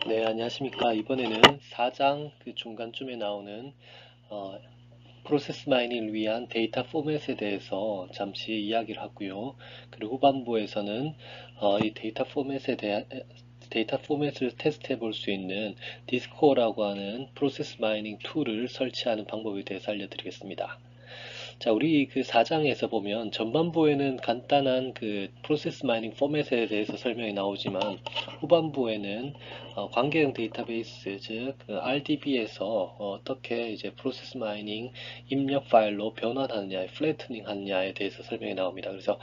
네, 안녕하십니까. 이번에는 4장 그 중간쯤에 나오는 어, 프로세스 마이닝을 위한 데이터 포맷에 대해서 잠시 이야기를 하고요. 그리고 후반부에서는 이 데이터 포맷을 테스트해 볼 수 있는 디스코어라고 하는 프로세스 마이닝 툴을 설치하는 방법에 대해서 알려드리겠습니다. 자, 우리 그 4장에서 보면 전반부에는 간단한 그 프로세스 마이닝 포맷에 대해서 설명이 나오지만 후반부에는 관계형 데이터베이스, 즉 RDB에서 어떻게 이제 프로세스 마이닝 입력 파일로 변환하느냐, 플래트닝 하느냐에 대해서 설명이 나옵니다. 그래서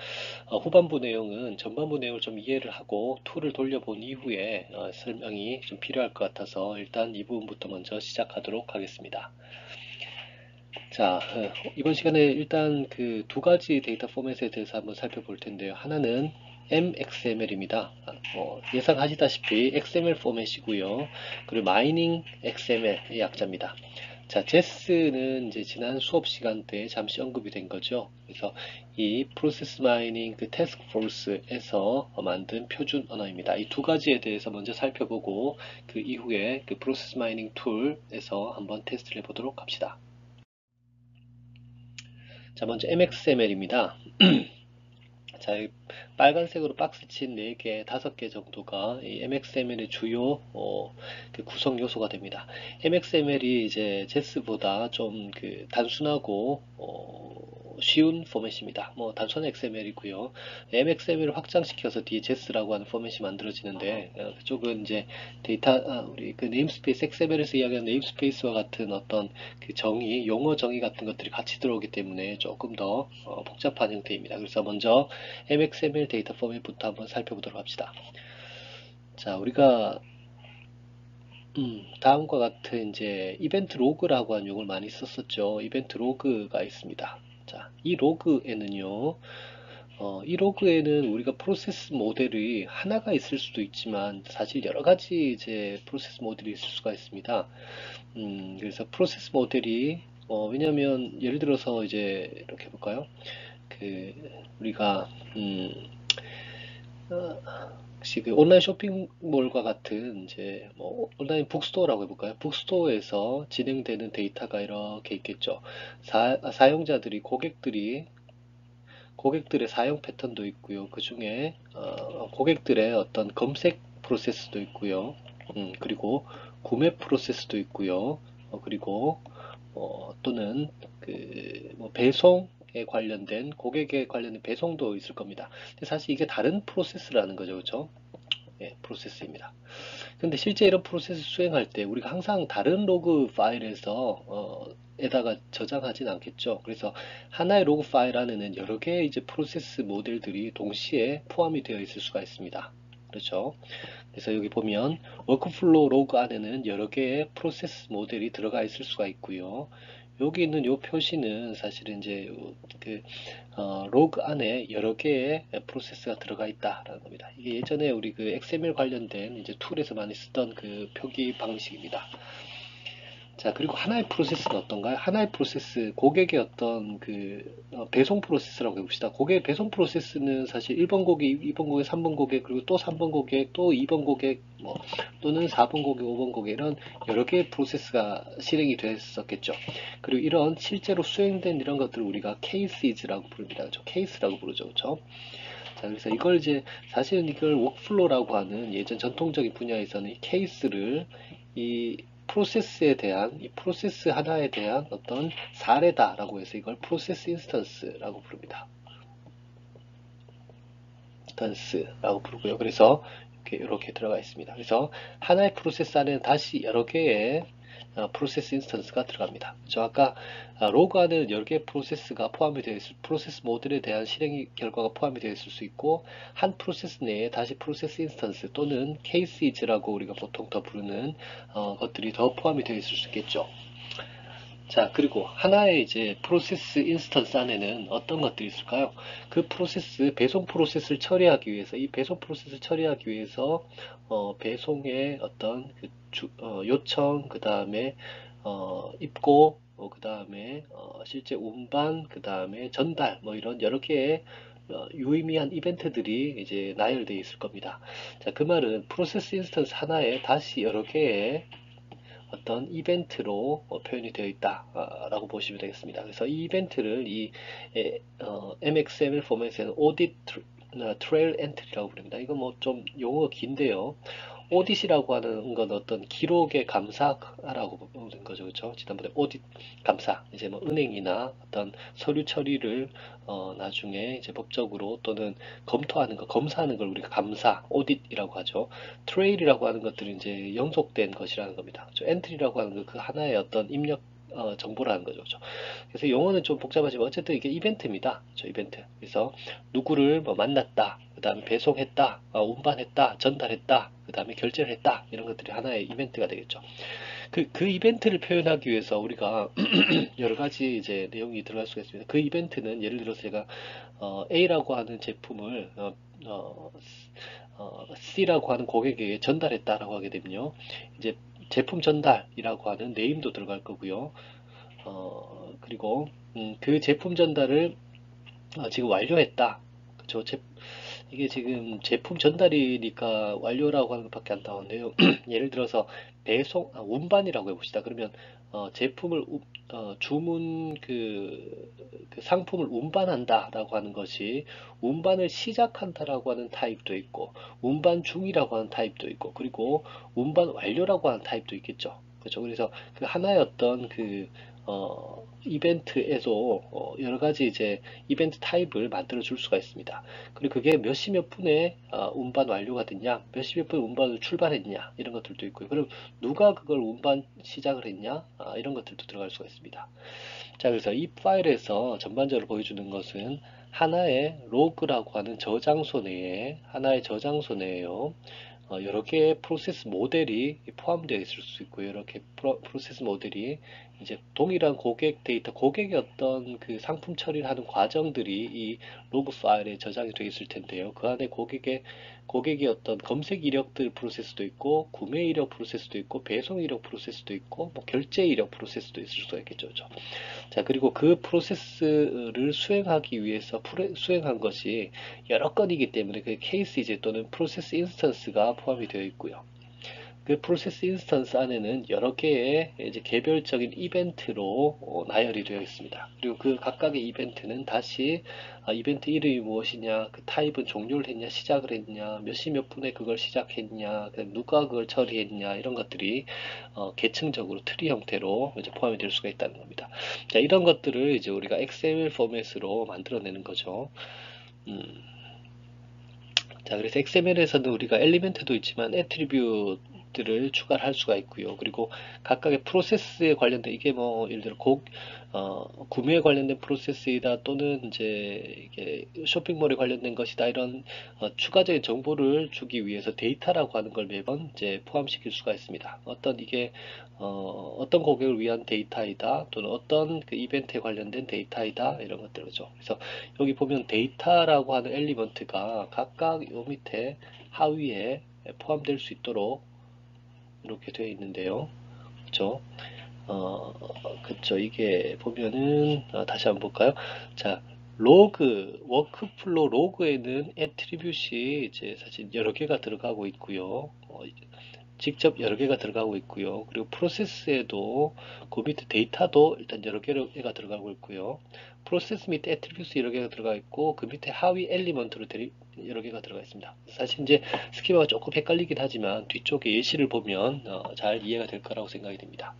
후반부 내용은 전반부 내용을 좀 이해를 하고 툴을 돌려본 이후에 설명이 좀 필요할 것 같아서 일단 이 부분부터 먼저 시작하도록 하겠습니다. 자, 이번 시간에 일단 그 두 가지 데이터 포맷에 대해서 한번 살펴볼 텐데요. 하나는 MXML입니다. 예상하시다시피 XML 포맷이고요. 그리고 마이닝 XML의 약자입니다. 자, 제스는 이제 지난 수업 시간 때 잠시 언급이 된 거죠. 그래서 이 프로세스 마이닝 그 태스크 포스에서 만든 표준 언어입니다. 이 두 가지에 대해서 먼저 살펴보고 그 이후에 그 프로세스 마이닝 툴에서 한번 테스트를 해보도록 합시다. 자, 먼저 MXML입니다. 자, 빨간색으로 박스 친 4개, 5개 정도가 이 MXML의 주요 그 구성 요소가 됩니다. MXML이 이제 제스보다 좀 그 단순하고 쉬운 포맷입니다. 뭐 단순한 XML이고요. MXML을 확장시켜서 뒤에 제스라고 하는 포맷이 만들어지는데 그쪽은 이제 우리 그 네임스페이스 XML에서 이야기하는 네임스페이스와 같은 어떤 그 정의, 용어 정의 같은 것들이 같이 들어오기 때문에 조금 더 복잡한 형태입니다. 그래서 먼저 MXML 데이터 포맷부터 한번 살펴보도록 합시다. 자, 우리가 다음과 같은 이제 이벤트 로그라고 하는 용어를 많이 썼었죠. 이벤트 로그가 있습니다. 자, 이 로그에는 우리가 프로세스 모델이 하나가 있을 수도 있지만 사실 여러 가지 이제 프로세스 모델이 있을 수가 있습니다. 그래서 프로세스 모델이 왜냐하면 예를 들어서 이제 이렇게 볼까요? 그 우리가 혹시 그 온라인 쇼핑몰과 같은 이제 뭐 온라인 북스토어라고 해볼까요? 북스토어에서 진행되는 데이터가 이렇게 있겠죠. 사용자들이 고객들의 사용 패턴도 있고요. 그 중에 고객들의 어떤 검색 프로세스도 있고요. 그리고 구매 프로세스도 있고요. 그리고 또는 그뭐 배송에 관련된 고객에 관련된 배송도 있을 겁니다. 근데 사실 이게 다른 프로세스라는 거죠, 그렇죠? 예, 프로세스입니다. 근데 실제 이런 프로세스 수행할 때 우리가 항상 다른 로그 파일에서 에다가 저장하진 않겠죠. 그래서 하나의 로그 파일 안에는 여러 개의 이제 프로세스 모델들이 동시에 포함이 되어 있을 수가 있습니다. 그렇죠. 그래서 여기 보면 워크플로우 로그 안에는 여러 개의 프로세스 모델이 들어가 있을 수가 있고요. 여기 있는 이 표시는 사실은 이제 그 로그 안에 여러 개의 프로세스가 들어가 있다라는 겁니다. 이게 예전에 우리 그 XML 관련된 이제 툴에서 많이 쓰던 그 표기 방식입니다. 자, 그리고 하나의 프로세스는 어떤가요? 하나의 프로세스, 고객의 어떤 그 배송 프로세스라고 해봅시다. 고객의 배송 프로세스는 사실 1번 고객, 2번 고객, 3번 고객, 그리고 또 3번 고객, 또 2번 고객, 뭐 또는 4번 고객, 5번 고객 이런 여러 개의 프로세스가 실행이 됐었겠죠. 그리고 이런 실제로 수행된 이런 것들을 우리가 케이스라고 부릅니다. 그렇죠? 케이스라고 부르죠. 그렇죠? 자, 그래서 이걸 이제 사실은 이걸 워크플로우라고 하는 예전 전통적인 분야에서는 이 케이스를 이 이 프로세스 하나에 대한 어떤 사례다라고 해서 이걸 프로세스 인스턴스라고 부릅니다. 인스턴스라고 부르고요. 그래서 이렇게 들어가 있습니다. 그래서 하나의 프로세스 안에는 다시 여러 개의 프로세스 인스턴스가 들어갑니다. 저 아까 로그 안에는 여러 개의 프로세스가 포함이 되어 있을 프로세스 모델에 대한 실행 결과가 포함이 되어 있을 수 있고 한 프로세스 내에 다시 프로세스 인스턴스 또는 케이스라고 우리가 보통 더 부르는 것들이 더 포함이 되어 있을 수 있겠죠. 자, 그리고 하나의 이제 프로세스 인스턴스 안에는 어떤 것들이 있을까요? 그 배송 프로세스를 처리하기 위해서, 이 배송 프로세스를 처리하기 위해서, 배송의 어떤 요청, 그 다음에, 입고, 그 다음에, 실제 운반, 그 다음에 전달, 뭐 이런 여러 개의 유의미한 이벤트들이 이제 나열되어 있을 겁니다. 자, 그 말은 프로세스 인스턴스 하나에 다시 여러 개의 어떤 이벤트로 표현이 되어 있다라고 보시면 되겠습니다. 그래서 이 이벤트를 이 MXML 포맷에서는 Audit Trail Entry라고 부릅니다. 이거 뭐 좀 용어가 긴데요. 오딧이라고 하는 건 어떤 기록의 감사라고 보는 거죠. 그렇죠? 지난번에 오딧 감사, 이제 뭐 은행이나 어떤 서류 처리를 나중에 이제 법적으로 또는 검토하는 거, 검사하는 걸 우리가 감사, 오딧이라고 하죠. 트레일이라고 하는 것들은 이제 연속된 것이라는 겁니다. 그렇죠? 엔트리라고 하는 거 그 하나의 어떤 입력 정보라는 거죠. 그렇죠? 그래서 용어는 좀 복잡하지만 어쨌든 이게 이벤트입니다. 저 이벤트. 그래서 누구를 뭐 만났다, 그 다음에 배송했다, 운반했다, 전달했다, 그 다음에 결제를 했다, 이런 것들이 하나의 이벤트가 되겠죠. 그 이벤트를 표현하기 위해서 우리가 여러 가지 이제 내용이 들어갈 수가 있습니다. 그 이벤트는 예를 들어서 제가 A라고 하는 제품을 어, C라고 하는 고객에게 전달했다라고 하게 되면요. 이제 제품 전달이라고 하는 네임도 들어갈 거고요. 그리고 그 제품 전달을 지금 완료했다. 그쵸? 이게 지금 제품 전달이니까 완료라고 하는 것밖에 안 나오는데요. 예를 들어서 운반이라고 해봅시다. 그러면 제품을 주문 그 상품을 운반한다라고 하는 것이 운반을 시작한다라고 하는 타입도 있고 운반 중이라고 하는 타입도 있고 그리고 운반 완료라고 하는 타입도 있겠죠. 그렇죠. 그래서 그 하나의 어떤 이벤트에서 여러 가지 이제 이벤트 타입을 만들어 줄 수가 있습니다. 그리고 그게 몇 시 몇 분에 운반 완료가 됐냐, 몇 시 몇 분에 운반을 출발했냐, 이런 것들도 있고요. 그럼 누가 그걸 운반 시작을 했냐, 이런 것들도 들어갈 수가 있습니다. 자, 그래서 이 파일에서 전반적으로 보여주는 것은 하나의 로그라고 하는 저장소 내에, 하나의 저장소 내에요. 여러 개의 프로세스 모델이 포함되어 있을 수 있고요. 이렇게 프로세스 모델이 이제 동일한 고객 데이터, 고객의 어떤 그 상품 처리를 하는 과정들이 이 로그 파일에 저장이 되어 있을 텐데요. 그 안에 고객의 어떤 검색 이력들 프로세스도 있고, 구매 이력 프로세스도 있고, 배송 이력 프로세스도 있고, 뭐 결제 이력 프로세스도 있을 수가 있겠죠. 그죠? 자, 그리고 그 프로세스를 수행하기 위해서 수행한 것이 여러 건이기 때문에 그 케이스 이제 또는 프로세스 인스턴스가 포함이 되어 있고요. 그 프로세스 인스턴스 안에는 여러 개의 이제 개별적인 이벤트로 나열이 되어 있습니다. 그리고 그 각각의 이벤트는 다시 이벤트 이름이 무엇이냐, 그 타입은 종료를 했냐, 시작을 했냐, 몇 시 몇 분에 그걸 시작했냐, 누가 그걸 처리했냐, 이런 것들이 계층적으로 트리 형태로 이제 포함이 될 수가 있다는 겁니다. 자, 이런 것들을 이제 우리가 XML 포맷으로 만들어내는 거죠. 자, 그래서 XML에서는 우리가 엘리멘트도 있지만 애트리뷰트를 추가를 할 수가 있고요. 그리고 각각의 프로세스에 관련된 이게 뭐 예를 들어 구매에 관련된 프로세스이다 또는 이제 이게 쇼핑몰에 관련된 것이다 이런 추가적인 정보를 주기 위해서 데이터라고 하는 걸 매번 이제 포함시킬 수가 있습니다. 어떤 고객을 위한 데이터이다 또는 어떤 그 이벤트에 관련된 데이터이다 이런 것들이죠. 그래서 여기 보면 데이터라고 하는 엘리먼트가 각각 요 밑에 하위에 포함될 수 있도록 이렇게 되어 있는데요. 그렇죠? 그쵸. 이게 보면은, 다시 한번 볼까요? 자, 워크플로 로그에는 애트리뷰시 이제 사실 여러 개가 들어가고 있고요. 직접 여러 개가 들어가고 있고요. 그리고 프로세스에도 그 밑에 데이터도 일단 여러 개가 들어가고 있고요. 프로세스 밑에 애트리뷰트 여러 개가 들어가 있고 그 밑에 하위 엘리먼트로 여러 개가 들어가 있습니다. 사실 이제 스키마가 조금 헷갈리긴 하지만 뒤쪽에 예시를 보면 잘 이해가 될 거라고 생각이 됩니다.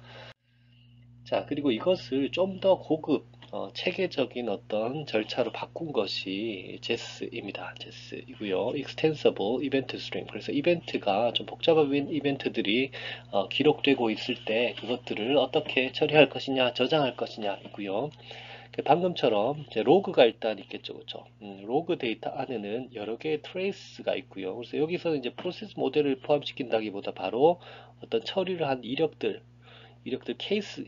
자, 그리고 이것을 좀 더 고급, 체계적인 어떤 절차로 바꾼 것이 제스입니다. 제스이고요. Extensible Event Stream. 그래서 이벤트가 좀 복잡한 이벤트들이 기록되고 있을 때 그것들을 어떻게 처리할 것이냐, 저장할 것이냐 있고요. 방금처럼 이제 로그가 일단 있겠죠, 그렇죠? 로그 데이터 안에는 여러 개의 트레이스가 있고요. 그래서 여기서는 이제 프로세스 모델을 포함시킨다기보다 바로 어떤 처리를 한 이력들 케이스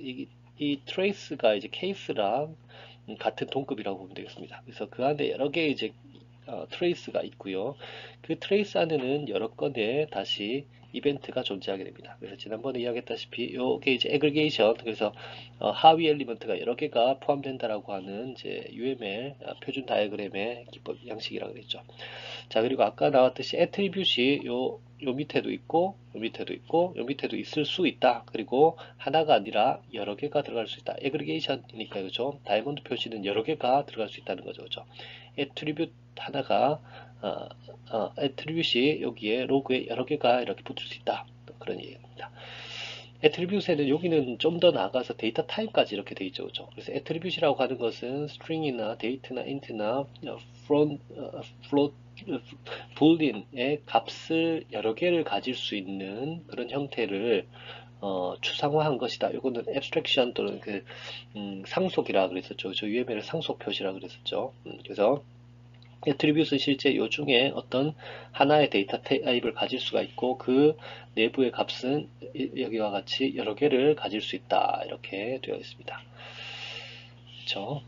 이 트레이스가 이제 케이스랑 같은 동급이라고 보면 되겠습니다. 그래서 그 안에 여러 개의 이제 트레이스가 있고요. 그 트레이스 안에는 여러 건의 다시 이벤트가 존재하게 됩니다. 그래서 지난번에 이야기했다시피 요게 이제 애그리게이션, 그래서 하위 엘리먼트가 여러 개가 포함된다라고 하는 이제 UML 표준 다이어그램의 기법 양식이라고 그랬죠. 자, 그리고 아까 나왔듯이 애트리뷰시 요 밑에도 있고, 요 밑에도 있고, 요 밑에도 있을 수 있다. 그리고 하나가 아니라 여러 개가 들어갈 수 있다. 애그리게이션이니까, 그죠? 다이아몬드 표시는 여러 개가 들어갈 수 있다는 거죠. 그죠? 애트리뷰 하나가, 애트리뷰시 여기에 로그에 여러 개가 이렇게 붙을 수 있다. 그런 얘기입니다. 애트리뷰트에는 여기는 좀 더 나아가서 데이터 타입까지 이렇게 돼 있죠. 그죠? 그래서 애트리뷰트라고 하는 것은 스트링이나 데이트나 인트나 플롯, 불린의 값을 여러 개를 가질 수 있는 그런 형태를 추상화한 것이다. 이거는 abstraction 또는 상속이라 그랬었죠. 저 UML을 상속 표시라 그랬었죠. 그래서 애트리뷰트는 실제 요 중에 어떤 하나의 데이터 타입을 가질 수가 있고 그 내부의 값은 여기와 같이 여러 개를 가질 수 있다. 이렇게 되어 있습니다. 그렇죠?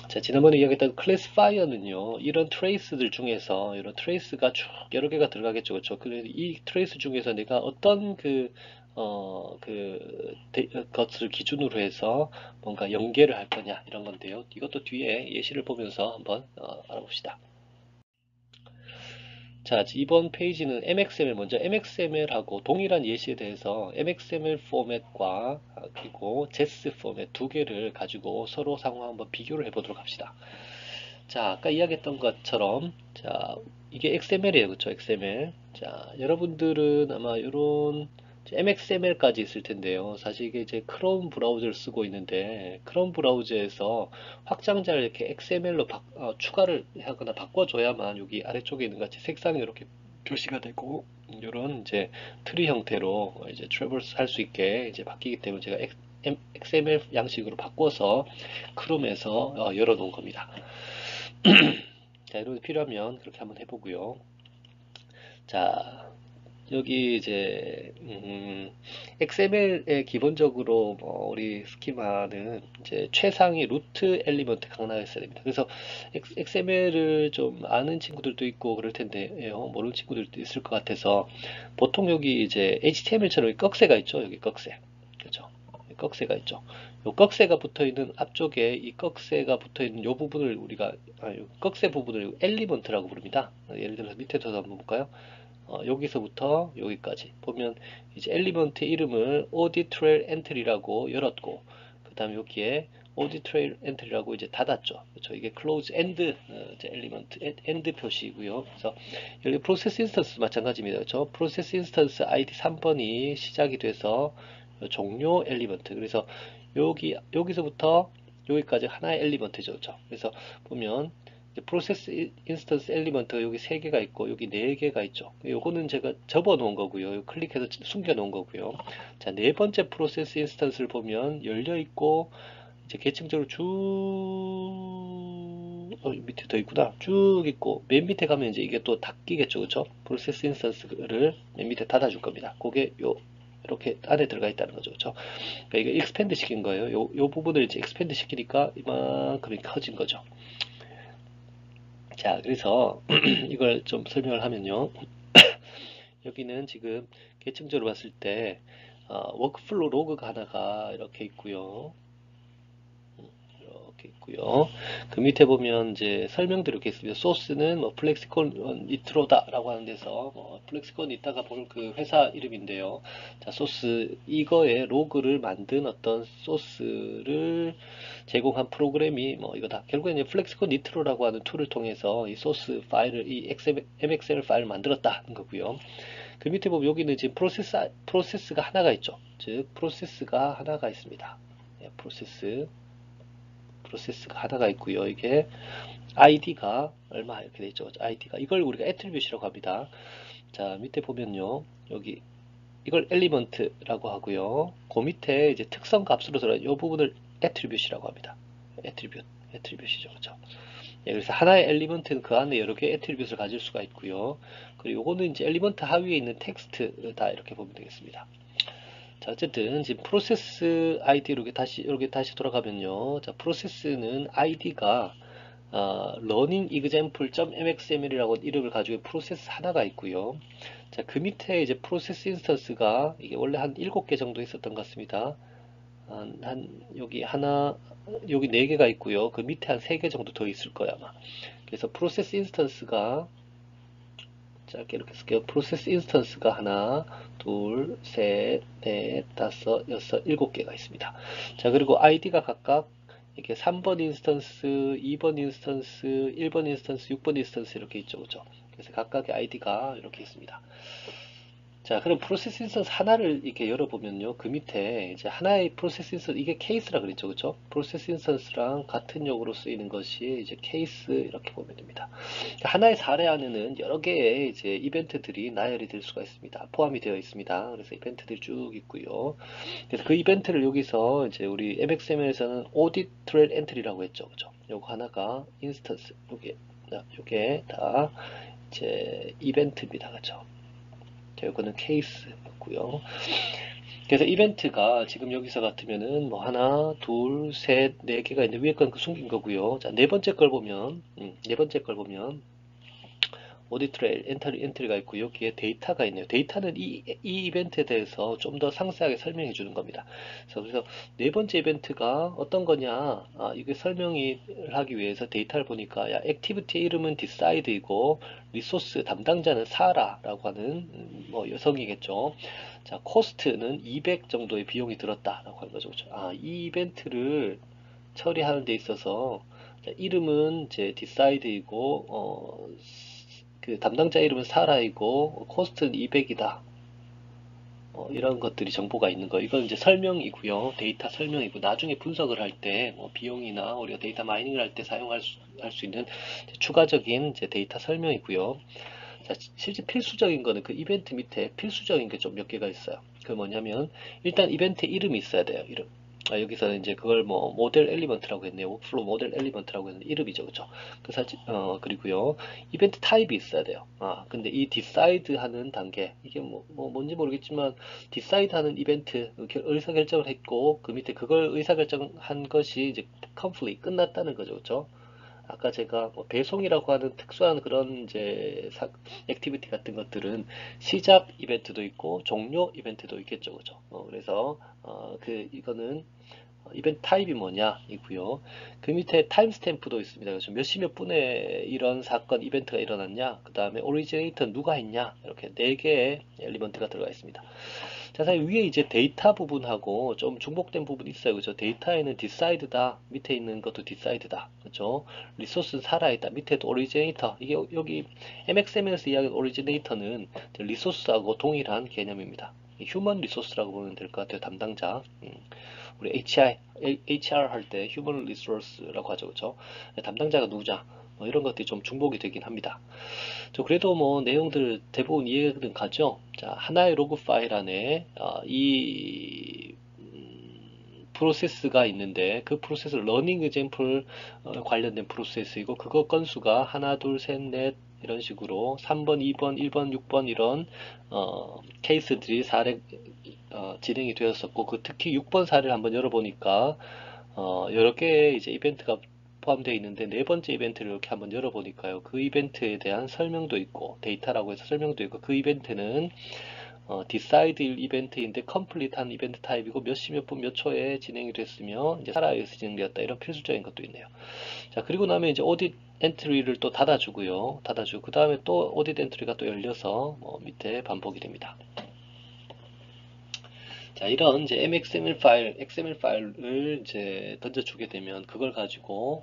자, 지난번에 이야기했던 클래시파이어는요, 이런 트레이스들 중에서, 이런 트레이스가 쭉 여러 개가 들어가겠죠. 그렇죠? 이 트레이스 중에서 내가 어떤 것을 기준으로 해서 뭔가 연계를 할 거냐, 이런 건데요. 이것도 뒤에 예시를 보면서 한번 알아봅시다. 자, 이번 페이지는 MXML, 먼저 MXML하고 동일한 예시에 대해서 MXML 포맷과 그리고 JES 포맷 두 개를 가지고 서로 상호 한번 비교를 해보도록 합시다. 자, 아까 이야기했던 것처럼, 자, 이게 XML이에요. 그쵸? XML. 자, 여러분들은 아마 이런 MXML까지 있을 텐데요. 사실 이게 이제 크롬 브라우저를 쓰고 있는데, 크롬 브라우저에서 확장자를 이렇게 XML로 추가를 하거나 바꿔줘야만 여기 아래쪽에 있는 같이 색상이 이렇게 표시가 되고, 이런 이제 트리 형태로 이제 트래버스 할 수 있게 이제 바뀌기 때문에 제가 XML 양식으로 바꿔서 크롬에서 열어놓은 겁니다. 자, 이런 필요하면 그렇게 한번 해보고요. 자, 여기 이제 XML의 기본적으로 우리 스키마는 이제 최상위 루트 엘리먼트가 하나 있어야 됩니다. 그래서 XML을 좀 아는 친구들도 있고 그럴 텐데요. 모르는 친구들도 있을 것 같아서 보통 여기 이제 HTML처럼 꺽쇠가 있죠. 여기 꺽쇠. 그죠? 꺽쇠가 있죠. 요 꺽쇠가 붙어 있는 앞쪽에 이 꺽쇠가 붙어 있는 요 부분을 우리가 요 꺽쇠 부분을 엘리먼트라고 부릅니다. 예를 들어서 밑에서 한번 볼까요? 여기서부터 여기까지 보면 이제 엘리먼트 이름을 audit trail entry라고 열었고 그 다음에 여기에 audit trail entry라고 이제 닫았죠. 그렇죠? 이게 close end 이제 엘리먼트 end 표시고요. 그래서 여기 process instance 마찬가지입니다. 그렇죠? process instance ID 3번이 시작이 돼서 종료 엘리먼트. 그래서 여기서부터 여기까지 하나의 엘리먼트죠. 그렇죠? 그래서 보면 프로세스 인스턴스 엘리먼트가 여기 3개가 있고 여기 4개가 있죠. 요거는 제가 접어 놓은 거고요. 클릭해서 숨겨 놓은 거고요. 자, 네 번째 프로세스 인스턴스를 보면 열려 있고 이제 계층적으로 쭉 밑에 더 있구나. 쭉 있고 맨 밑에 가면 이제 이게 또 닫히겠죠. 그렇죠? 프로세스 인스턴스를 맨 밑에 닫아 줄 겁니다. 그게 이렇게 안에 들어가 있다는 거죠. 그렇죠? 그러니까 이거 익스펜드 시킨 거예요. 요 부분을 이제 익스펜드 시키니까 이만큼이 커진 거죠. 자, 그래서 이걸 좀 설명을 하면요. 여기는 지금 계층적으로 봤을 때 워크플로우 로그가 하나가 이렇게 있고요. 이렇게 있고요. 그 밑에 보면 이제 설명들이 이렇게 있습니다. 소스는 뭐 플렉시콘 니트로다라고 하는 데서 플렉시콘 이따가 볼 그 회사 이름인데요. 자, 소스 이거에 로그를 만든 어떤 소스를 제공한 프로그램이 뭐 이거다. 결국엔 이제 플렉시콘 니트로라고 하는 툴을 통해서 이 소스 파일을 이 MXML 파일을 만들었다는 거고요. 그 밑에 보면 여기는 지금 프로세스가 하나가 있죠. 즉 프로세스가 하나가 있습니다. 네, 프로세스가 하나가 있고요. 이게 id가 얼마 이렇게 돼 있죠. id가 이걸 우리가 attribute이라고 합니다. 자, 밑에 보면요. 여기 이걸 엘리먼트라고 하고요. 그 밑에 이제 특성 값으로 들어간 이 부분을 attribute이라고 합니다. attribute이죠. 그렇죠? 예, 그래서 하나의 엘리먼트는 그 안에 여러 개의 attribute를 가질 수가 있고요. 그리고 이거는 이제 엘리먼트 하위에 있는 텍스트다 이렇게 보면 되겠습니다. 자, 어쨌든 지금 프로세스 아이디로 이렇게 다시 돌아가면요. 자, 프로세스는 아이디가 learning example.mxml이라고 이름을 가지고 프로세스 하나가 있고요. 자, 그 밑에 이제 프로세스 인스턴스가 이게 원래 한 7개 정도 있었던 것 같습니다. 여기 하나, 여기 4개가 있고요. 그 밑에 한 3개 정도 더 있을 거야, 아마. 그래서 프로세스 인스턴스가 짧게 이렇게 쓸게요. 프로세스 인스턴스가 하나, 둘, 셋, 넷, 다섯, 여섯, 7개가 있습니다. 자, 그리고 아이디가 각각 이렇게 3번 인스턴스, 2번 인스턴스, 1번 인스턴스, 6번 인스턴스 이렇게 있죠. 그죠? 그래서 각각의 아이디가 이렇게 있습니다. 자, 그럼 프로세스 인스턴스 하나를 이렇게 열어보면요. 그 밑에 이제 하나의 프로세스 인스턴스, 이게 케이스라 그랬죠. 그죠? 프로세스 인스턴스랑 같은 용어로 쓰이는 것이 이제 케이스 이렇게 보면 됩니다. 하나의 사례 안에는 여러 개의 이제 이벤트들이 나열이 될 수가 있습니다. 포함이 되어 있습니다. 그래서 이벤트들이 쭉 있고요. 그래서 그 이벤트를 여기서 이제 우리 MXML에서는 audit trail entry라고 했죠. 그죠? 요거 하나가 인스턴스, 요게 다 이제 이벤트입니다. 그죠? 자, 요거는 케이스였고요. 그래서 이벤트가 지금 여기서 같으면은 뭐 하나, 둘, 셋, 네 개가 있는데 위에 건 숨긴 거고요. 자, 네 번째 걸 보면, 오디 트레일 엔트리가 있고 여기에 데이터가 있네요. 데이터는 이 이벤트에 대해서 좀 더 상세하게 설명해 주는 겁니다. 그래서 네 번째 이벤트가 어떤 거냐, 이게 설명을 하기 위해서 데이터를 보니까 야, 액티비티의 이름은 디사이드이고 리소스 담당자는 사라라고 하는 뭐 여성이겠죠. 자, 코스트는 200 정도의 비용이 들었다라고 하는 거죠. 그렇죠? 이 이벤트를 처리하는 데 있어서 자, 이름은 이제 디사이드이고 그 담당자 이름은 사라이고 코스트는 200이다. 이런 것들이 정보가 있는 거. 이건 이제 설명이고요. 데이터 설명이고 나중에 분석을 할 때 비용이나 우리가 데이터 마이닝을 할 때 사용할 수 있는 추가적인 이제 데이터 설명이고요. 자, 실제 필수적인 거는 그 이벤트 밑에 필수적인 게 좀 몇 개가 있어요. 그 뭐냐면 일단 이벤트 이름이 있어야 돼요. 이름. 여기서는 이제 그걸 뭐 모델 엘리먼트라고 했네요. 워크플로우 모델 엘리먼트라고 했는데 이름이죠, 그죠? 그리고요. 이벤트 타입이 있어야 돼요. 근데 이 디사이드 하는 단계 이게 뭔지 모르겠지만 디사이드 하는 이벤트 의사 결정을 했고 그 밑에 그걸 의사 결정한 것이 이제 컴플릿 끝났다는 거죠, 그죠? 아까 제가 뭐 배송이라고 하는 특수한 그런 이제 액티비티 같은 것들은 시작 이벤트도 있고 종료 이벤트도 있겠죠, 그죠? 그래서 이거는 이벤트 타입이 뭐냐 이고요. 그 밑에 타임 스탬프도 있습니다. 그래서 몇 시 몇 분에 이런 사건 이벤트가 일어났냐, 그 다음에 오리지네이터 누가 했냐, 이렇게 4개의 엘리먼트가 들어가 있습니다. 자, 사실 위에 이제 데이터 부분하고 좀 중복된 부분이 있어요. 그죠? 데이터에는 디사이드다. 밑에 있는 것도 디사이드다. 그죠? 리소스는 살아있다. 밑에도 오리지네이터. 이게 여기 MXML에서 이야기하는 오리지네이터는 리소스하고 동일한 개념입니다. 휴먼 리소스라고 보면 될 것 같아요. 담당자. 우리 HR 할 때 휴먼 리소스라고 하죠. 그죠? 담당자가 누구냐? 이런 것들이 좀 중복이 되긴 합니다. 그래도 뭐 내용들 대부분 이해는 가죠. 자, 하나의 로그 파일 안에 이 프로세스가 있는데 그 프로세스 러닝 example 관련된 프로세스이고 그거 건수가 하나, 둘, 셋, 넷 이런 식으로 3번, 2번, 1번, 6번 이런 케이스들이 사례 진행이 되었었고 그 특히 6번 사례를 한번 열어보니까 여러 개의 이제 이벤트가 포함되어 있는데 네 번째 이벤트를 이렇게 한번 열어보니까요. 그 이벤트에 대한 설명도 있고 데이터라고 해서 설명도 있고 그 이벤트는 decide 이벤트인데 complete한 이벤트 타입이고 몇 시 몇 분 몇 초에 진행이 됐으며 이제 살아에서 진행되었다 이런 필수적인 것도 있네요. 자, 그리고 나면 이제 audit 엔트리를 또 닫아주고요. 닫아주고 그 다음에 또 audit 엔트리가 또 열려서 밑에 반복이 됩니다. 자, 이런 이제 XML 파일을 이제 던져주게 되면 그걸 가지고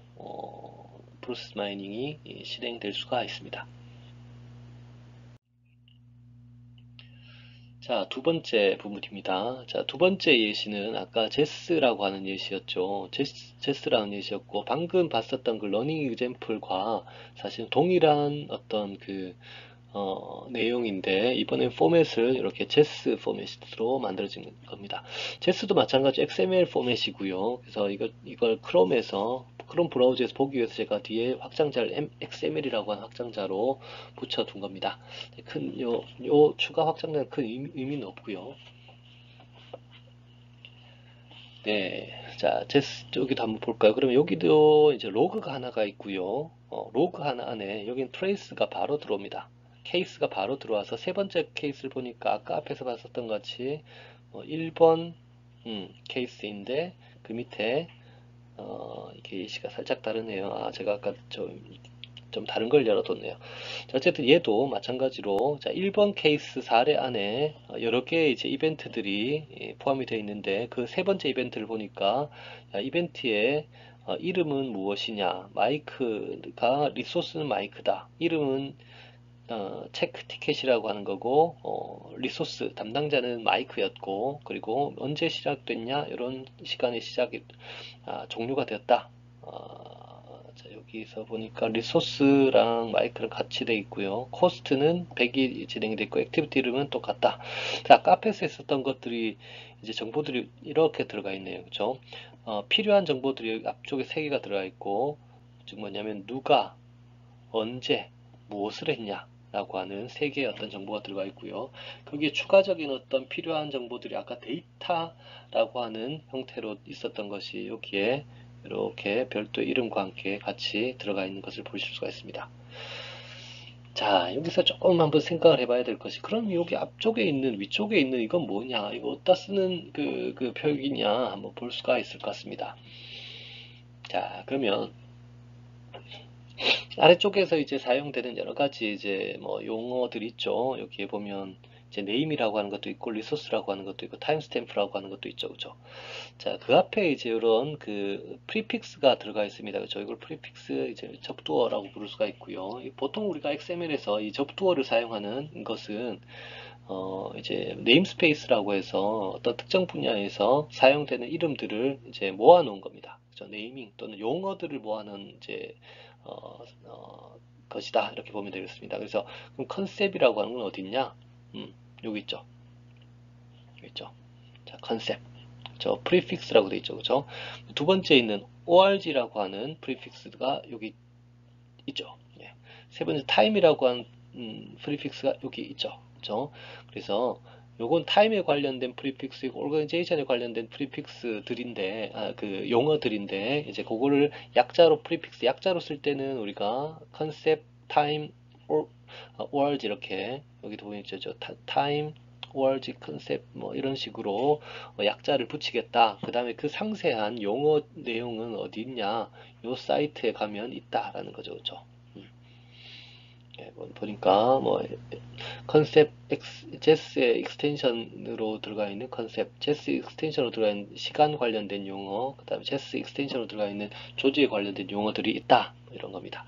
프로세스 마이닝이 실행될 수가 있습니다. 자, 두 번째 부분입니다. 자, 두 번째 예시는 아까 제스라고 하는 예시였죠. 제스라는 예시였고 방금 봤었던 그 러닝 example과 사실 동일한 어떤 내용인데 이번엔 포맷을 이렇게 제스 포맷으로 만들어진 겁니다. 제스도 마찬가지 XML 포맷이고요. 그래서 이걸 크롬 브라우저에서 보기 위해서 제가 뒤에 확장자를 XML이라고 하는 확장자로 붙여둔 겁니다. 요 추가 확장자는 큰 의미는 없고요. 네, 자, 제스 여기도 한번 볼까요? 그러면 여기도 이제 로그가 하나가 있고요. 로그 하나 안에 여긴 트레이스가 바로 들어옵니다. 케이스가 바로 들어와서 세 번째 케이스를 보니까 아까 앞에서 봤었던 것 같이 1번 케이스인데 그 밑에 이게 예시가 살짝 다르네요. 아, 제가 아까 좀 다른 걸 열어뒀네요. 자, 어쨌든 얘도 마찬가지로 자, 1번 케이스 사례 안에 여러 개의 이제 이벤트들이 포함이 되어 있는데 그 세 번째 이벤트를 보니까 이벤트의 이름은 무엇이냐? 마이크가 리소스는 마이크다. 이름은 체크 티켓이라고 하는 거고 리소스 담당자는 마이크였고 그리고 언제 시작됐냐? 이런 시간에 종료가 되었다. 자, 여기서 보니까 리소스랑 마이크랑 같이 돼 있고요. 코스트는 100이 진행이 됐고 액티비티 이름은 똑같다. 자, 카페에서 했었던 것들이 이제 정보들이 이렇게 들어가 있네요. 그죠? 필요한 정보들이 앞쪽에 3개가 들어가 있고 즉 뭐냐면 누가 언제 무엇을 했냐 라고 하는 3개의 어떤 정보가 들어가 있고요. 거기에 추가적인 어떤 필요한 정보들이 아까 데이터라고 하는 형태로 있었던 것이 여기에 이렇게 별도 이름과 함께 같이 들어가 있는 것을 보실 수가 있습니다. 자, 여기서 조금 한번 생각을 해봐야 될 것이, 그럼 여기 앞쪽에 있는, 위쪽에 있는 이건 뭐냐? 이거 어디다 쓰는 그 표기냐? 한번 볼 수가 있을 것 같습니다. 자, 그러면 아래쪽에서 이제 사용되는 여러 가지 이제 뭐 용어들 있죠. 여기에 보면 이제 네임이라고 하는 것도 있고 리소스라고 하는 것도 있고 타임스탬프라고 하는 것도 있죠. 그죠? 자, 그 앞에 이제 이런 그 프리픽스가 들어가 있습니다. 그죠? 이걸 프리픽스 이제 접두어라고 부를 수가 있고요. 보통 우리가 XML에서 이 접두어를 사용하는 것은 이제 네임스페이스라고 해서 어떤 특정 분야에서 사용되는 이름들을 이제 모아놓은 겁니다. 그죠? 네이밍 또는 용어들을 모아놓은 이제 것이다. 이렇게 보면 되겠습니다. 그래서 그럼 컨셉이라고 하는 건 어디 있냐? 여기 있죠. 여기 있죠. 자, 컨셉. 저 프리픽스라고 되어 있죠. 그죠? 두 번째 있는 org라고 하는 프리픽스가 여기 있죠. 예. 세 번째 time이라고 하는 프리픽스가 여기 있죠. 그죠? 그래서 요건 타임에 관련된 프리픽스이고 오르가니제이션에 관련된 프리픽스들인데 그 용어들인데 이제 그거를 약자로 프리픽스 약자로 쓸 때는 우리가 컨셉, 타임, words 이렇게 여기도 보이죠. 타임, words, 컨셉 뭐 이런 식으로 약자를 붙이겠다. 그 다음에 그 상세한 용어 내용은 어디 있냐? 요 사이트에 가면 있다라는 거죠. 그죠? 예, 보니까 뭐 컨셉 제스의 익스텐션으로 들어가 있는 컨셉, 제스 익스텐션으로 들어가 있는 시간 관련된 용어, 그 다음에 제스 익스텐션으로 들어가 있는 조지에 관련된 용어들이 있다. 이런 겁니다.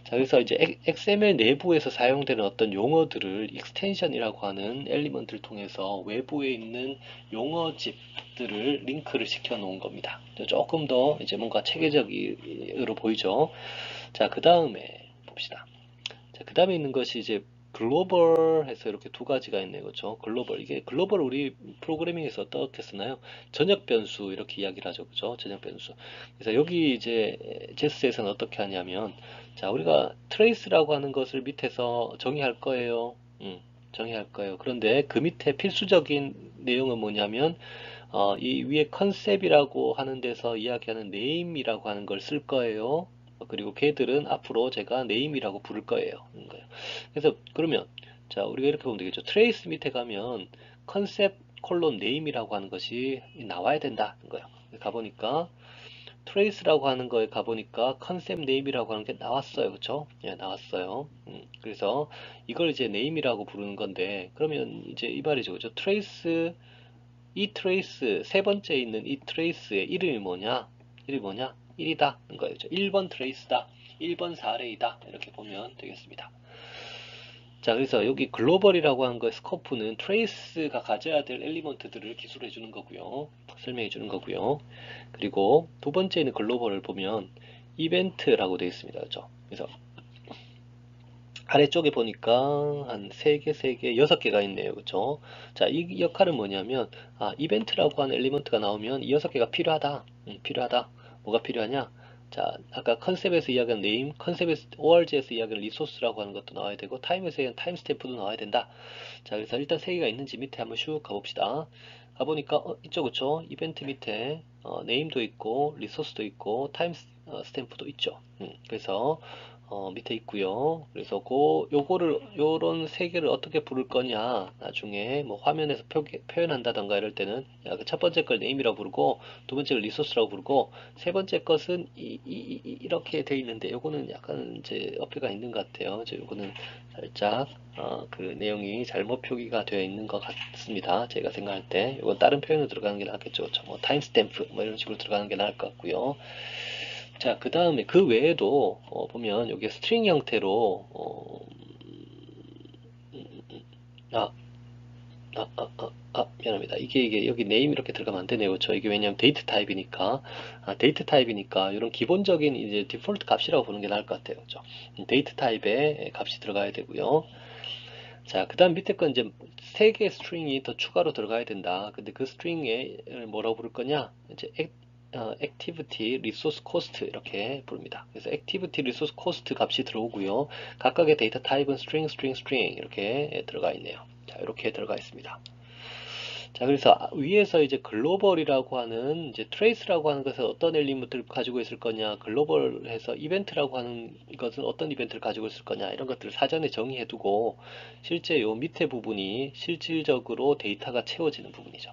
자, 그래서 이제 XML 내부에서 사용되는 어떤 용어들을 익스텐션이라고 하는 엘리먼트를 통해서 외부에 있는 용어집들을 링크를 시켜 놓은 겁니다. 조금 더 이제 뭔가 체계적으로 보이죠. 자, 그 다음에 봅시다. 자, 그 다음에 있는 것이 이제 글로벌 해서 이렇게 두 가지가 있네요. 그렇죠? 글로벌. 이게 글로벌 우리 프로그래밍에서 어떻게 쓰나요? 전역 변수 이렇게 이야기를 하죠. 그죠? 전역 변수. 그래서 여기 이제 제스에서는 어떻게 하냐면 자, 우리가 트레이스라고 하는 것을 밑에서 정의할 거예요. 정의할 거예요. 그런데 그 밑에 필수적인 내용은 뭐냐면 이 위에 컨셉이라고 하는 데서 이야기하는 네임이라고 하는 걸 쓸 거예요. 그리고 걔들은 앞으로 제가 네임이라고 부를 거예요. 그래서 그러면 자, 우리가 이렇게 보면 되겠죠. 트레이스 밑에 가면 컨셉 콜론 네임이라고 하는 것이 나와야 된다는 거예요. 가보니까 트레이스라고 하는 거에 가보니까 컨셉 네임이라고 하는 게 나왔어요. 그쵸? 예, 나왔어요. 그래서 이걸 이제 네임이라고 부르는 건데 그러면 이제 이 말이죠. 그죠? 트레이스 이 트레이스 세 번째 있는 이 트레이스의 이름이 뭐냐? 이름이 뭐냐? 1이다. 거예요. 1번 트레이스다. 1번 사례이다. 이렇게 보면 되겠습니다. 자, 그래서 여기 글로벌이라고 하는 거의 스코프는 트레이스가 가져야 될 엘리먼트들을 기술해 주는 거고요. 설명해 주는 거고요. 그리고 두 번째는 글로벌을 보면 이벤트라고 되어 있습니다. 그죠? 그래서 아래쪽에 보니까 한 3개, 3개, 6개가 있네요. 그쵸? 자, 이 역할은 뭐냐면, 이벤트라고 하는 엘리먼트가 나오면 이 6개가 필요하다. 필요하다. 뭐가 필요하냐? 자, 아까 컨셉에서 이야기한 네임, 컨셉에서, ORG에서 이야기한 리소스라고 하는 것도 나와야 되고, 타임에서 이야기한 타임 스탬프도 나와야 된다. 자, 그래서 일단 3개가 있는지 밑에 한번 슉 가봅시다. 가보니까 있죠, 그쵸? 이벤트 밑에 네임도 있고 리소스도 있고 타임 스탬프도 있죠. 그래서 밑에 있고요. 그래서 요거를 요런 세 개를 어떻게 부를 거냐, 나중에 뭐 화면에서 표현한다던가 이럴 때는 그 첫 번째 걸 네임이라고 부르고, 두 번째 걸 리소스라고 부르고, 세 번째 것은 이렇게 돼 있는데 요거는 약간 이제 어폐가 있는 것 같아요. 요거는 살짝 그 내용이 잘못 표기가 되어 있는 것 같습니다. 제가 생각할 때 이건 다른 표현으로 들어가는 게 낫겠죠. 뭐 타임스탬프 뭐 이런 식으로 들어가는 게 나을 것 같고요. 자, 그 다음에 그 외에도 보면 여기 스트링 형태로 아, 미안합니다. 이게 여기 네임 이렇게 들어가면 안 되네요. 그렇죠? 이게 왜냐면 데이트 타입이니까, 데이트 타입이니까 이런 기본적인 이제 디폴트 값이라고 보는 게 나을 것 같아요. 그렇죠? 데이트 타입의 값이 들어가야 되고요. 자, 그 다음 밑에 건 이제 세 개의 스트링이 더 추가로 들어가야 된다. 근데 그 스트링에 뭐라고 부를 거냐? 이제 activity resource cost 이렇게 부릅니다. 그래서 activity resource cost 값이 들어오고요. 각각의 데이터 타입은 string 이렇게 들어가 있네요. 자, 이렇게 들어가 있습니다. 자, 그래서 위에서 이제 글로벌이라고 하는 이제 트레이스라고 하는 것은 어떤 엘리먼트를 가지고 있을 거냐, 글로벌해서 이벤트라고 하는 것은 어떤 이벤트를 가지고 있을 거냐, 이런 것들을 사전에 정의해 두고 실제 요 밑에 부분이 실질적으로 데이터가 채워지는 부분이죠.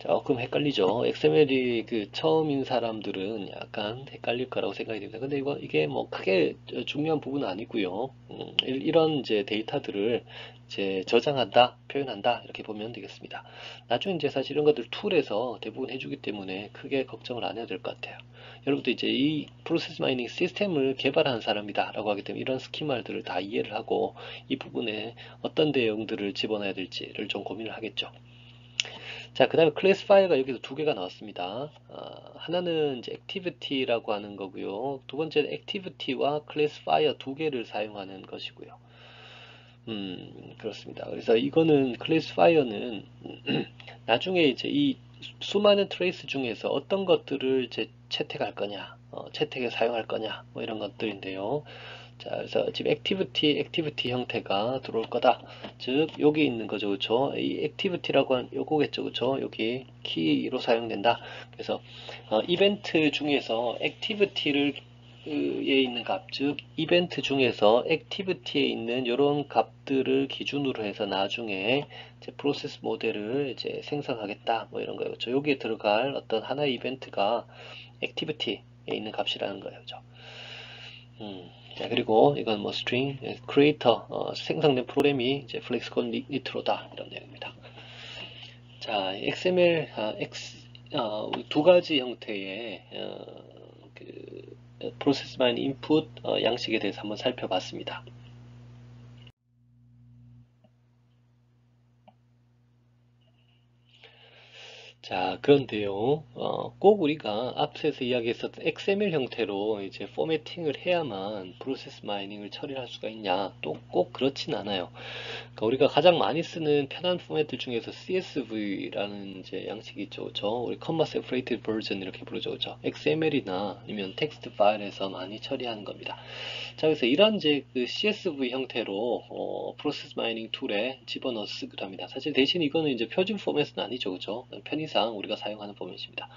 조금 헷갈리죠. XML이 그 처음인 사람들은 약간 헷갈릴 거라고 생각이 됩니다. 근데 이게 뭐 크게 중요한 부분은 아니고요. 이런 이제 데이터들을 이제 저장한다, 표현한다 이렇게 보면 되겠습니다. 나중에 이제 사실 이런 것들 툴에서 대부분 해주기 때문에 크게 걱정을 안 해도 될 것 같아요. 여러분들 이제 이 프로세스 마이닝 시스템을 개발하는 사람이다라고 하기 때문에 이런 스키마들을 다 이해를 하고 이 부분에 어떤 내용들을 집어넣어야 될지를 좀 고민을 하겠죠. 자, 그 다음에 클래스파이어가 여기서 두 개가 나왔습니다. 하나는 이제 액티비티라고 하는 거고요. 두 번째는 액티비티와 클래스파이어 두 개를 사용하는 것이고요. 그렇습니다. 그래서 이거는 클래스파이어는 나중에 이제 이 수많은 트레이스 중에서 어떤 것들을 이제 채택할 거냐, 채택에 사용할 거냐, 뭐 이런 것들인데요. 자, 그래서 지금 액티비티 형태가 들어올 거다. 즉, 여기 있는 거죠. 그쵸? 이 액티비티라고 하는 요거겠죠. 그쵸? 여기 키로 사용된다. 그래서, 이벤트 중에서 액티비티를 에 있는 값, 즉, 이벤트 중에서 액티비티에 있는 이런 값들을 기준으로 해서 나중에 이제 프로세스 모델을 이제 생성하겠다. 뭐 이런 거예요. 그쵸? 여기에 들어갈 어떤 하나의 이벤트가 액티비티에 있는 값이라는 거예요. 그죠? 자, 그리고 이건 뭐 string creator 생성된 프로그램이 이제 플렉스콘 니트로다 이런 내용입니다. 자, XML 두 가지 형태의 그 프로세스 마인 인풋 양식에 대해서 한번 살펴봤습니다. 자, 그런데요, 꼭 우리가 앞서서 이야기했었던 XML 형태로 이제 포매팅을 해야만 프로세스 마이닝을 처리할 수가 있냐? 또 꼭 그렇진 않아요. 그러니까 우리가 가장 많이 쓰는 편한 포맷들 중에서 CSV라는 이제 양식이 있죠, 그죠? 우리 Comma Separated Version 이렇게 부르죠, 그죠? XML이나 아니면 텍스트 파일에서 많이 처리하는 겁니다. 자, 그래서 이런 이제 그 CSV 형태로 프로세스 마이닝 툴에 집어넣습니다. 합니다. 사실 대신 이거는 이제 표준 포맷은 아니죠, 그죠? 편의상 우리가 사용하는 포맷입니다.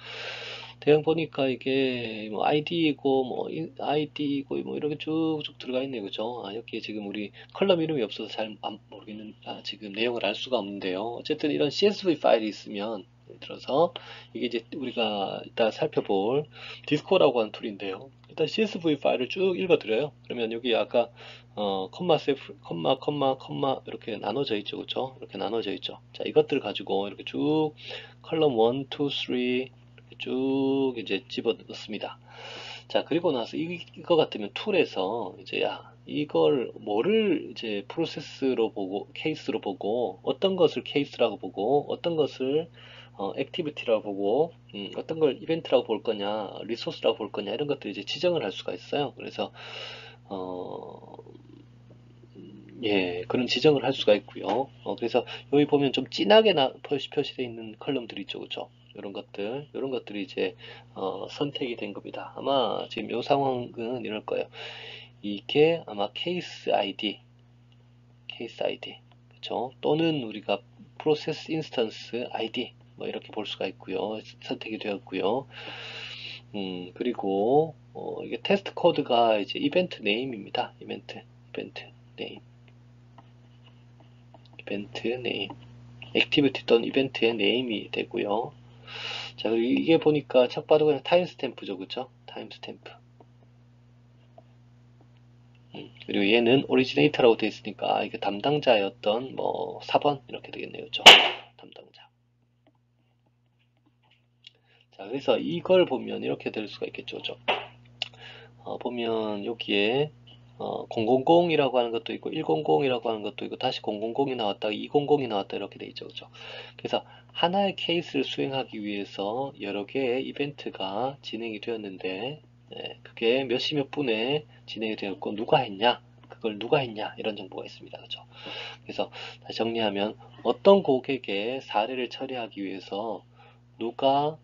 대형 보니까 이게 뭐 아이디이고 뭐 아이디이고 뭐 이렇게 쭉쭉 들어가 있네요, 그죠? 여기에 지금 우리 컬럼 이름이 없어서 잘 모르겠는, 지금 내용을 알 수가 없는데요. 어쨌든 이런 CSV 파일이 있으면 예를 들어서 이게 이제 우리가 이따 살펴볼 디스코라고 하는 툴인데요. 일단 CSV 파일을 쭉 읽어드려요. 그러면 여기 아까 컴마 이렇게 나눠져 있죠, 그렇죠? 이렇게 나눠져 있죠. 자, 이것들 가지고 이렇게 쭉 컬럼 1, 2, 3 이렇게 쭉 이제 집어 넣습니다. 자, 그리고 나서 이거 같으면 툴에서 이제 이걸 뭐를 이제 프로세스로 보고 케이스로 보고 어떤 것을 케이스라고 보고 어떤 것을 액티비티라고 보고 어떤 걸 이벤트라고 볼 거냐 리소스라고 볼 거냐 이런 것들 이제 지정을 할 수가 있어요. 그래서 어, 예, 그런 지정을 할 수가 있고요. 그래서 여기 보면 좀 진하게 표시되어 있는 컬럼들 있죠, 그죠? 이런 것들이 이제 선택이 된 겁니다. 아마 지금 이 상황은 이럴 거예요. 이게 아마 케이스 아이디, 그죠? 또는 우리가 프로세스 인스턴스 아이디 뭐 이렇게 볼 수가 있고요. 선택이 되었고요. 그리고 이게 테스트 코드가 이제 이벤트 네임입니다. 이벤트 네임, 이벤트 네임, 액티비티 또는 이벤트의 네임이 되고요. 자, 그리고 이게 보니까 첫 봐도 그냥 타임스탬프죠, 그쵸? 타임스탬프. 그리고 얘는 오리지네이터라고 되어 있으니까 이게 담당자였던 뭐 4번 이렇게 되겠네요, 그쵸? 담당자. 자, 그래서 이걸 보면 이렇게 될 수가 있겠죠, 그죠? 보면 여기에 000이라고 하는 것도 있고 100이라고 하는 것도 있고 다시 000이 나왔다 200이 나왔다 이렇게 돼 있죠, 그죠? 그래서 하나의 케이스를 수행하기 위해서 여러 개의 이벤트가 진행이 되었는데 그게 몇 시 몇 분에 진행이 되었고 누가 했냐, 그걸 누가 했냐 이런 정보가 있습니다, 그죠? 그래서 다시 정리하면 어떤 고객의 사례를 처리하기 위해서 누가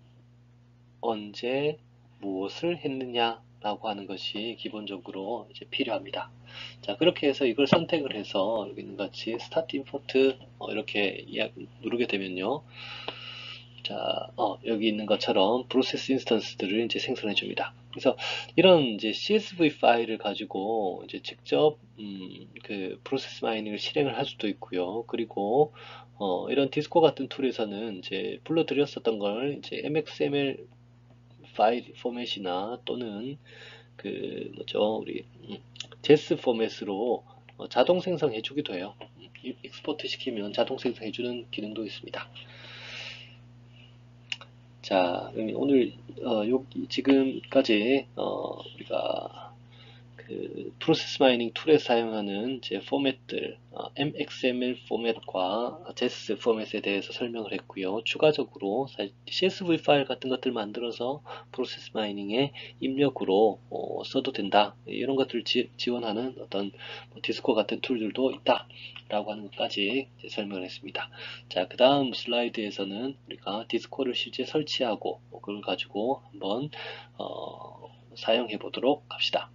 언제 무엇을 했느냐라고 하는 것이 기본적으로 이제 필요합니다. 자, 그렇게 해서 이걸 선택을 해서 여기 있는 같이 스타트 임포트 이렇게 누르게 되면요. 자, 여기 있는 것처럼 프로세스 인스턴스들을 이제 생성해 줍니다. 그래서 이런 이제 CSV 파일을 가지고 이제 직접 그 프로세스 마이닝을 실행을 할 수도 있고요. 그리고 이런 디스코 같은 툴에서는 이제 불러드렸었던 걸 이제 MXML 파일 포맷이나 또는 그 뭐죠 우리 제스 포맷으로 자동 생성해 주기도 해요. 익스포트 시키면 자동 생성해 주는 기능도 있습니다. 자, 오늘 지금까지 우리가 그 프로세스 마이닝 툴에 사용하는 제 포맷들, MXML 포맷과 JS 포맷에 대해서 설명을 했고요. 추가적으로 CSV 파일 같은 것들 만들어서 프로세스 마이닝의 입력으로 써도 된다. 이런 것들을 지원하는 어떤 디스코 같은 툴들도 있다. 라고 하는 것까지 설명을 했습니다. 자, 그 다음 슬라이드에서는 우리가 디스코를 실제 설치하고 그걸 가지고 한번 사용해 보도록 합시다.